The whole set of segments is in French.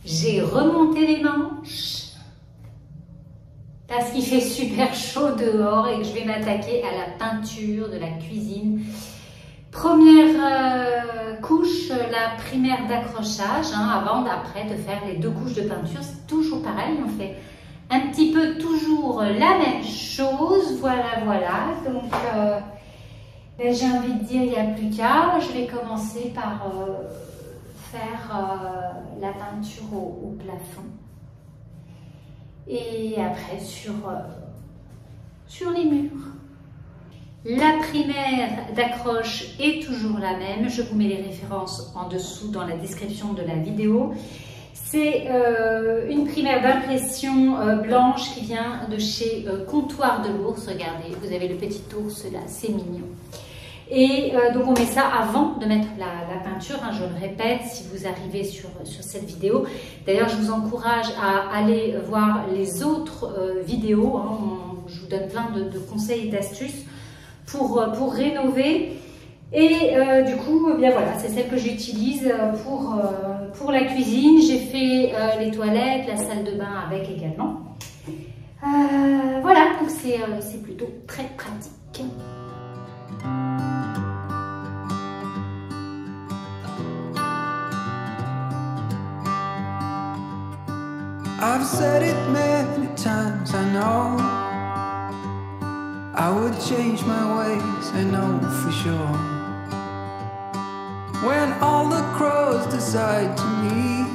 J'ai remonté les manches parce qu'il fait super chaud dehors et que je vais m'attaquer à la peinture de la cuisine. Première couche, la primaire d'accrochage, avant, après de faire les 2 couches de peinture. C'est toujours pareil, on fait un petit peu toujours la même chose. Voilà. Donc, j'ai envie de dire, il n'y a plus qu'à. Je vais commencer par faire la peinture au plafond. Et après sur les murs. La primaire d'accroche est toujours la même. Je vous mets les références en dessous dans la description de la vidéo. C'est une primaire d'impression blanche qui vient de chez Comptoir de l'Ours. Regardez, vous avez le petit ours là, c'est mignon. Et donc on met ça avant de mettre la peinture, je le répète si vous arrivez sur cette vidéo. D'ailleurs je vous encourage à aller voir les autres vidéos, je vous donne plein de conseils et d'astuces pour rénover. Et du coup, bien voilà, c'est celle que j'utilise pour la cuisine. J'ai fait les toilettes, la salle de bain avec également. Voilà, donc c'est plutôt très pratique. I've said it many times, I know I would change my ways, I know for sure. When all the crows decide to meet,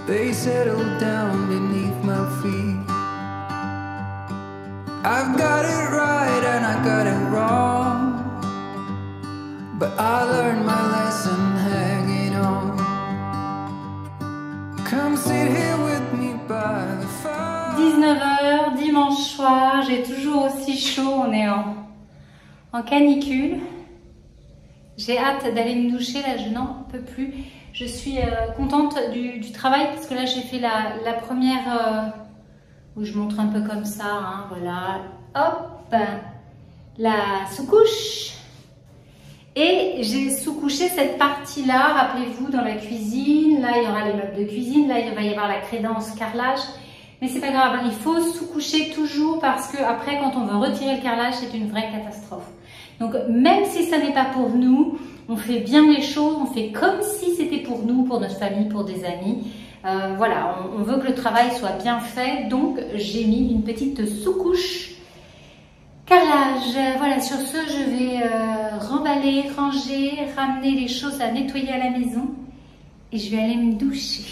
they settle down beneath my feet. I've got it right and I got it wrong, but I learned my lesson hanging on. Come sit here with me by the fire. 19h, dimanche soir, j'ai toujours aussi chaud, on est en canicule. J'ai hâte d'aller me doucher, là je n'en peux plus. Je suis contente du travail parce que là j'ai fait la première où je montre un peu comme ça, voilà, hop, la sous-couche. Et j'ai sous-couché cette partie-là, rappelez-vous, dans la cuisine. Là, il y aura les meubles de cuisine. Là, il va y avoir la crédence carrelage. Mais c'est pas grave, il faut sous-coucher toujours parce que après, quand on veut retirer le carrelage, c'est une vraie catastrophe. Donc, même si ça n'est pas pour nous, on fait bien les choses. On fait comme si c'était pour nous, pour notre famille, pour des amis. Voilà, on veut que le travail soit bien fait. Donc, j'ai mis une petite sous-couche carrelage. Voilà, sur ce, je vais remballer, ranger, ramener les choses à nettoyer à la maison et je vais aller me doucher.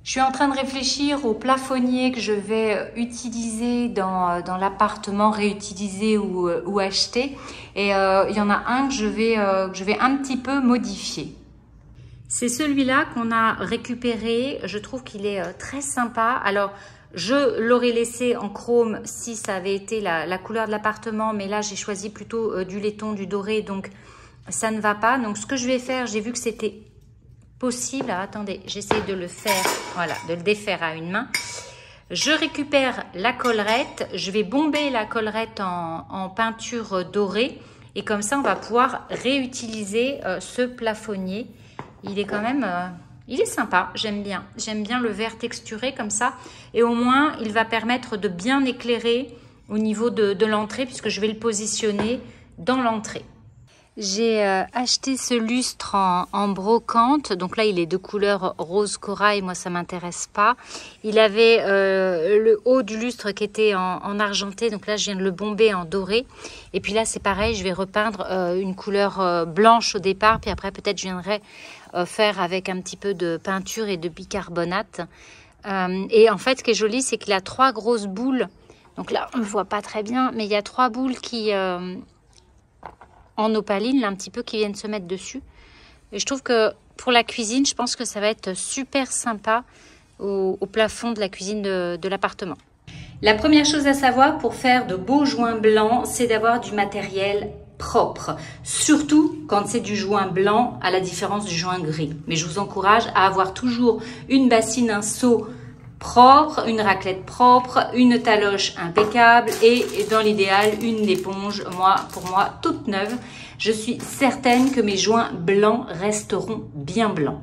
Je suis en train de réfléchir au plafonnier que je vais utiliser dans l'appartement, réutiliser ou acheter. Et il y en a un que je vais un petit peu modifier. C'est celui-là qu'on a récupéré. Je trouve qu'il est très sympa. Alors, je l'aurais laissé en chrome si ça avait été la couleur de l'appartement, mais là j'ai choisi plutôt du laiton, du doré, donc ça ne va pas. Donc ce que je vais faire, j'ai vu que c'était possible. Ah, attendez, j'essaie de le faire, voilà, de le défaire à une main. Je récupère la collerette, je vais bomber la collerette en peinture dorée et comme ça on va pouvoir réutiliser ce plafonnier. Il est quand même... il est sympa, j'aime bien le vert texturé comme ça et au moins il va permettre de bien éclairer au niveau de l'entrée puisque je vais le positionner dans l'entrée. J'ai acheté ce lustre en brocante, donc là il est de couleur rose corail, moi ça m'intéresse pas. Il avait le haut du lustre qui était en argenté, donc là je viens de le bomber en doré. Et puis là c'est pareil, je vais repeindre une couleur blanche au départ, puis après peut-être je viendrai faire avec un petit peu de peinture et de bicarbonate. Et en fait ce qui est joli c'est qu'il a 3 grosses boules, donc là on ne voit pas très bien, mais il y a 3 boules qui... en opaline, là, un petit peu qui viennent se mettre dessus. Et je trouve que pour la cuisine, je pense que ça va être super sympa au plafond de la cuisine de l'appartement. La première chose à savoir pour faire de beaux joints blancs, c'est d'avoir du matériel propre. Surtout quand c'est du joint blanc à la différence du joint gris. Mais je vous encourage à avoir toujours une bassine, un seau propre, une raclette propre, une taloche impeccable et dans l'idéal une éponge, pour moi toute neuve. Je suis certaine que mes joints blancs resteront bien blancs.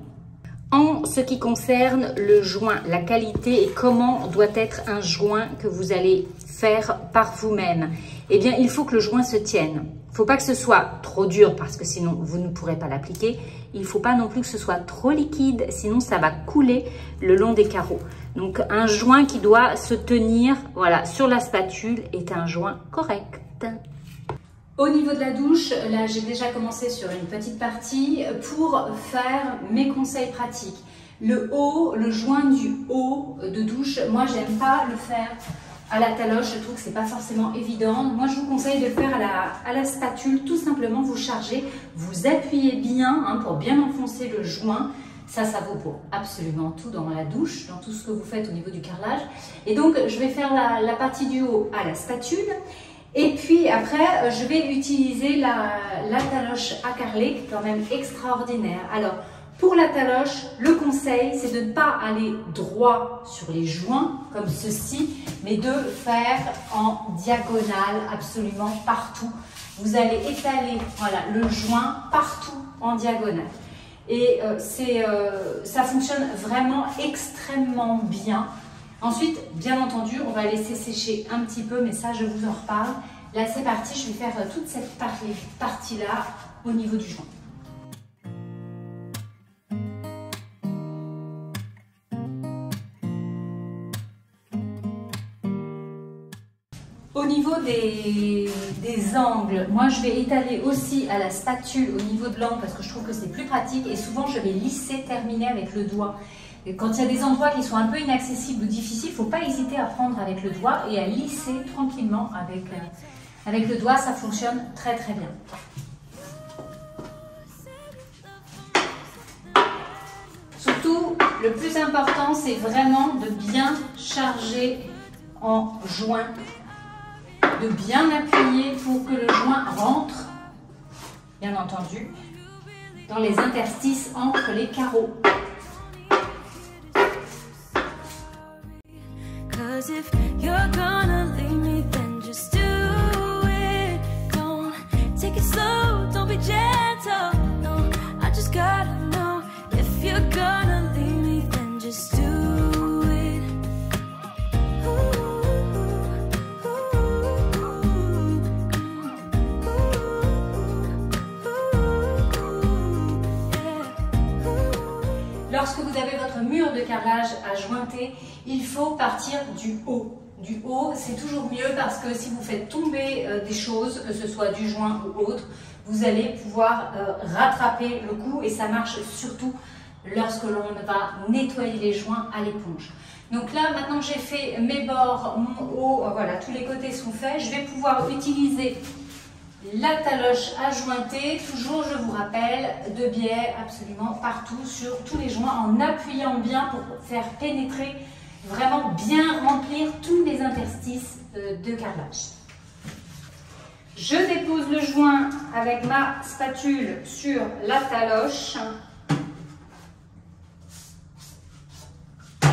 En ce qui concerne le joint, la qualité et comment doit être un joint que vous allez faire par vous-même, eh bien, il faut que le joint se tienne. Il ne faut pas que ce soit trop dur parce que sinon, vous ne pourrez pas l'appliquer. Il ne faut pas non plus que ce soit trop liquide, sinon ça va couler le long des carreaux. Donc, un joint qui doit se tenir, voilà, sur la spatule est un joint correct. Au niveau de la douche, là j'ai déjà commencé sur une petite partie pour faire mes conseils pratiques. Le haut, le joint du haut de douche, moi j'aime pas le faire à la taloche, je trouve que c'est pas forcément évident. Moi je vous conseille de le faire à la spatule, tout simplement vous chargez, vous appuyez bien pour bien enfoncer le joint. Ça vaut pour absolument tout dans la douche, dans tout ce que vous faites au niveau du carrelage. Et donc je vais faire la partie du haut à la spatule. Et puis après, je vais utiliser la taloche à carreler, qui est quand même extraordinaire. Alors, pour la taloche, le conseil, c'est de ne pas aller droit sur les joints, comme ceci, mais de faire en diagonale absolument partout. Vous allez étaler voilà, le joint partout en diagonale. Et ça fonctionne vraiment extrêmement bien. Ensuite, bien entendu, on va laisser sécher un petit peu, mais ça, je vous en reparle. Là, c'est parti, je vais faire toute cette partie-là au niveau du joint. Au niveau des angles, moi, je vais étaler aussi à la spatule au niveau de l'angle parce que je trouve que c'est plus pratique et souvent, je vais lisser, terminer avec le doigt. Et quand il y a des endroits qui sont un peu inaccessibles ou difficiles, il ne faut pas hésiter à prendre avec le doigt et à lisser tranquillement avec le doigt. Ça fonctionne très très bien. Surtout, le plus important, c'est vraiment de bien charger en joint, de bien appuyer pour que le joint rentre, bien entendu, dans les interstices entre les carreaux. If you're gonna leave me, then just do it. Don't take it slow, don't be gentle. No, I just gotta know. If you're gonna leave me, then just do it. Lorsque vous avez votre mur de carrelage à jointer, il faut partir du haut. Du haut, c'est toujours mieux parce que si vous faites tomber des choses, que ce soit du joint ou autre, vous allez pouvoir rattraper le coup et ça marche surtout lorsque l'on va nettoyer les joints à l'éponge. Donc là, maintenant que j'ai fait mes bords, mon haut, voilà, tous les côtés sont faits, je vais pouvoir utiliser la taloche à jointer, toujours je vous rappelle, de biais absolument partout sur tous les joints en appuyant bien pour faire pénétrer, vraiment bien remplir tous les interstices de carrelage. Je dépose le joint avec ma spatule sur la taloche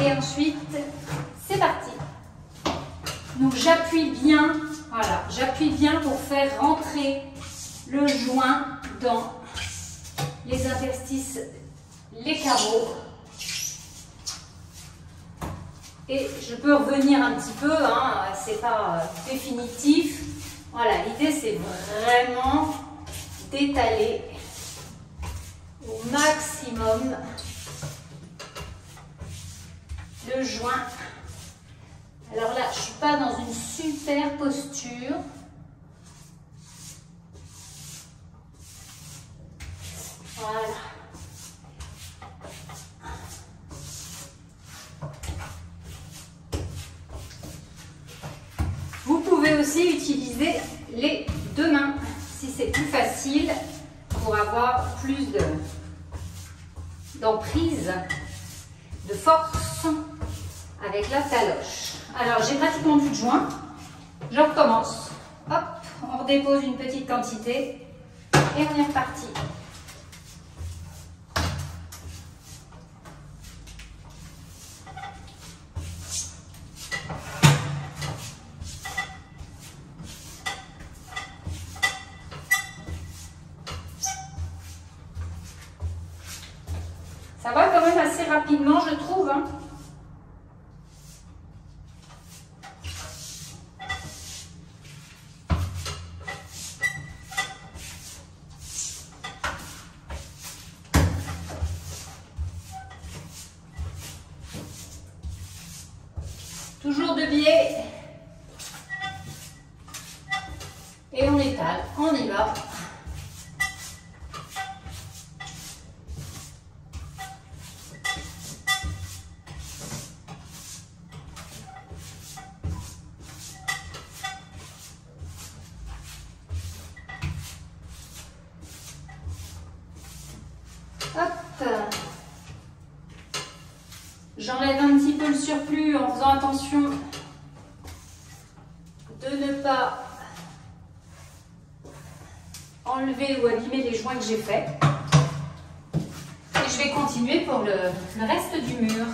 et ensuite c'est parti. Donc j'appuie bien. Voilà, j'appuie bien pour faire rentrer le joint dans les interstices, les carreaux. Et je peux revenir un petit peu, c'est pas définitif. Voilà, l'idée c'est vraiment d'étaler au maximum le joint. Alors là, je ne suis pas dans une super posture. Voilà. Vous pouvez aussi utiliser les deux mains si c'est plus facile pour avoir plus d'emprise, de force avec la taloche. Alors, j'ai pratiquement plus de joint. Je recommence. Hop, on redépose une petite quantité et on est reparti. Ça va quand même assez assez rapidement, je trouve. Hein. Toujours de biais. Et on étale, on y va. Hop. J'enlève un petit peu le surplus en faisant attention de ne pas enlever ou abîmer les joints que j'ai faits. Et je vais continuer pour le reste du mur.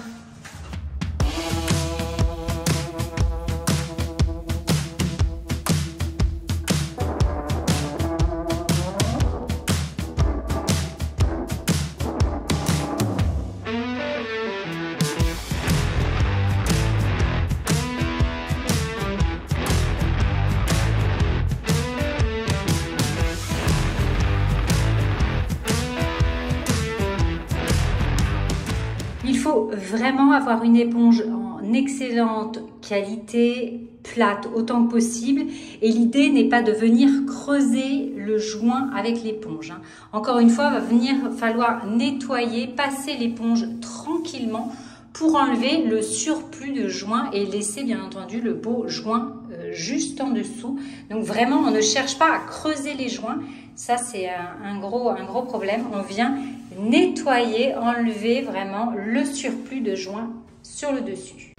Il faut vraiment avoir une éponge en excellente qualité, plate autant que possible. Et l'idée n'est pas de venir creuser le joint avec l'éponge. Encore une fois, il va falloir nettoyer, passer l'éponge tranquillement pour enlever le surplus de joint et laisser bien entendu le beau joint juste en dessous. Donc vraiment, on ne cherche pas à creuser les joints. Ça, c'est un gros problème. On vient nettoyer, enlever vraiment le surplus de joint sur le dessus.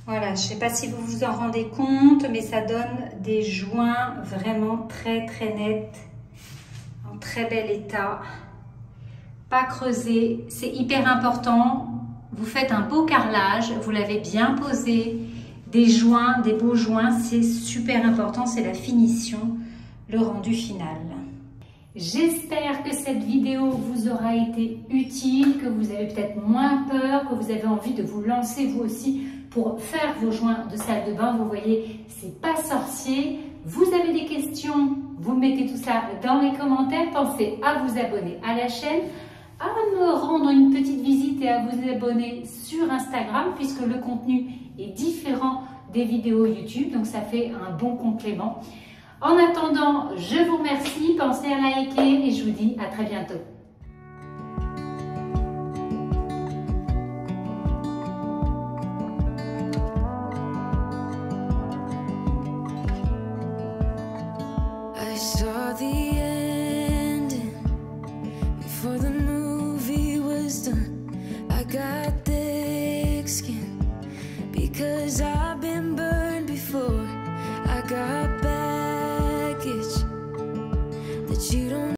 Voilà, je ne sais pas si vous vous en rendez compte, mais ça donne des joints vraiment très nets, en très bel état. Pas creusé, c'est hyper important. Vous faites un beau carrelage, vous l'avez bien posé, des joints, des beaux joints, c'est super important, c'est la finition, le rendu final. J'espère que cette vidéo vous aura été utile, que vous avez peut-être moins peur, que vous avez envie de vous lancer vous aussi pour faire vos joints de salle de bain. Vous voyez, c'est pas sorcier. Vous avez des questions, vous mettez tout ça dans les commentaires. Pensez à vous abonner à la chaîne, à me rendre une petite visite et à vous abonner sur Instagram puisque le contenu est différent des vidéos YouTube, donc ça fait un bon complément. En attendant, je vous remercie, pensez à liker et je vous dis à très bientôt. I saw the ending before the movie was done. I got